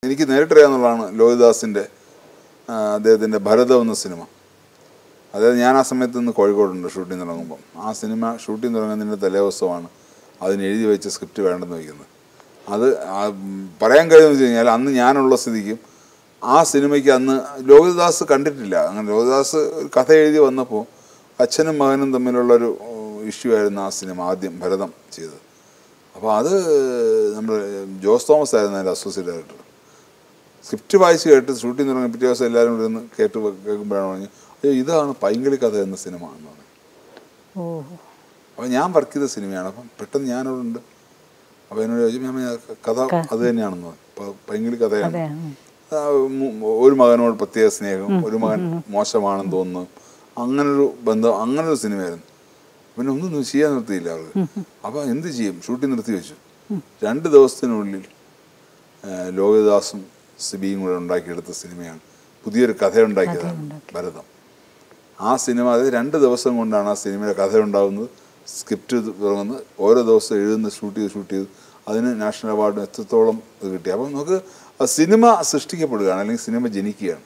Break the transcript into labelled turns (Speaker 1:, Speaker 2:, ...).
Speaker 1: എനിക്ക് നേരിട്ടറിയാവുന്നതാണ് ലോഹിതദാസിൻ്റെ അദ്ദേഹത്തിൻ്റെ ഭരതം എന്ന സിനിമ. അതായത് ഞാൻ ആ സമയത്ത് നിന്ന് കോഴിക്കോടുണ്ട് ഷൂട്ടിംഗ് തുടങ്ങുമ്പം. ആ സിനിമ ഷൂട്ടിംഗ് തുടങ്ങുന്നതിൻ്റെ തലേദിവസമാണ് അതിന് എഴുതി വെച്ച സ്ക്രിപ്റ്റ് വേണ്ടെന്ന് വയ്ക്കുന്നത്. അത് പറയാൻ കഴിയുമെന്ന് വെച്ച് കഴിഞ്ഞാൽ അന്ന് ഞാനുള്ള സ്ഥിതിക്കും ആ സിനിമയ്ക്ക് അന്ന് ലോഹിതദാസ് കണ്ടിട്ടില്ല. അങ്ങനെ ലോഹിതദാസ് കഥ എഴുതി വന്നപ്പോൾ അച്ഛനും മകനും തമ്മിലുള്ളൊരു ഇഷ്യൂ ആയിരുന്നു ആ സിനിമ ആദ്യം ഭരതം ചെയ്തത്. അപ്പോൾ അത് നമ്മൾ ജോസ് തോമസ് ആയിരുന്നു അതിൻ്റെ അസോസിയേറ്റ് ഡയറക്ടർ. സ്ക്രിപ്റ്റ് വായിച്ച് കേട്ട് ഷൂട്ടിംഗ് തുടങ്ങി പിറ്റേ ദിവസം എല്ലാവരും കൂടി ഒന്ന് കേൾക്കുമ്പോഴാണ് പറഞ്ഞു, അയ്യോ ഇതാണ് പൈങ്കിളി കഥ എന്ന സിനിമ എന്ന് പറഞ്ഞു. അപ്പോൾ ഞാൻ വർക്ക് ചെയ്ത സിനിമയാണ്. അപ്പം പെട്ടെന്ന് ഞാനവിടെ. അപ്പോൾ എന്നോട് ചോദിച്ചു കഥ അത് തന്നെയാണെന്ന് പറഞ്ഞു. പൈങ്കിളി കഥയാണ്. ഒരു മകനോട് പ്രത്യേക സ്നേഹം, ഒരു മകൻ മോശമാണെന്ന് തോന്നുന്നു, അങ്ങനൊരു ബന്ധം, അങ്ങനൊരു സിനിമയായിരുന്നു. പിന്നെ ഒന്നും ചെയ്യാൻ നിർത്തിയില്ല അവർ. അപ്പോൾ എന്ത് ചെയ്യും, ഷൂട്ടിംഗ് നിർത്തി വെച്ചു. 2 ദിവസത്തിനുള്ളിൽ ലോഹിതദാസും സിബിയും കൂടെ ഉണ്ടാക്കിയെടുത്ത സിനിമയാണ്, പുതിയൊരു കഥയുണ്ടാക്കിയതാണ് ഭരതം. ആ സിനിമ അത് 2 ദിവസം കൊണ്ടാണ് ആ സിനിമയുടെ കഥ ഉണ്ടാകുന്നത്, സ്ക്രിപ്റ്റ് തുടങ്ങുന്നത്, ഓരോ ദിവസം എഴുതുന്ന ഷൂട്ട് ചെയ്ത് അതിന് നാഷണൽ അവാർഡ് എത്രത്തോളം ഇത് കിട്ടി. അപ്പം നമുക്ക് സിനിമ സൃഷ്ടിക്കപ്പെടുകയാണ്, അല്ലെങ്കിൽ സിനിമ ജനിക്കുകയാണ്.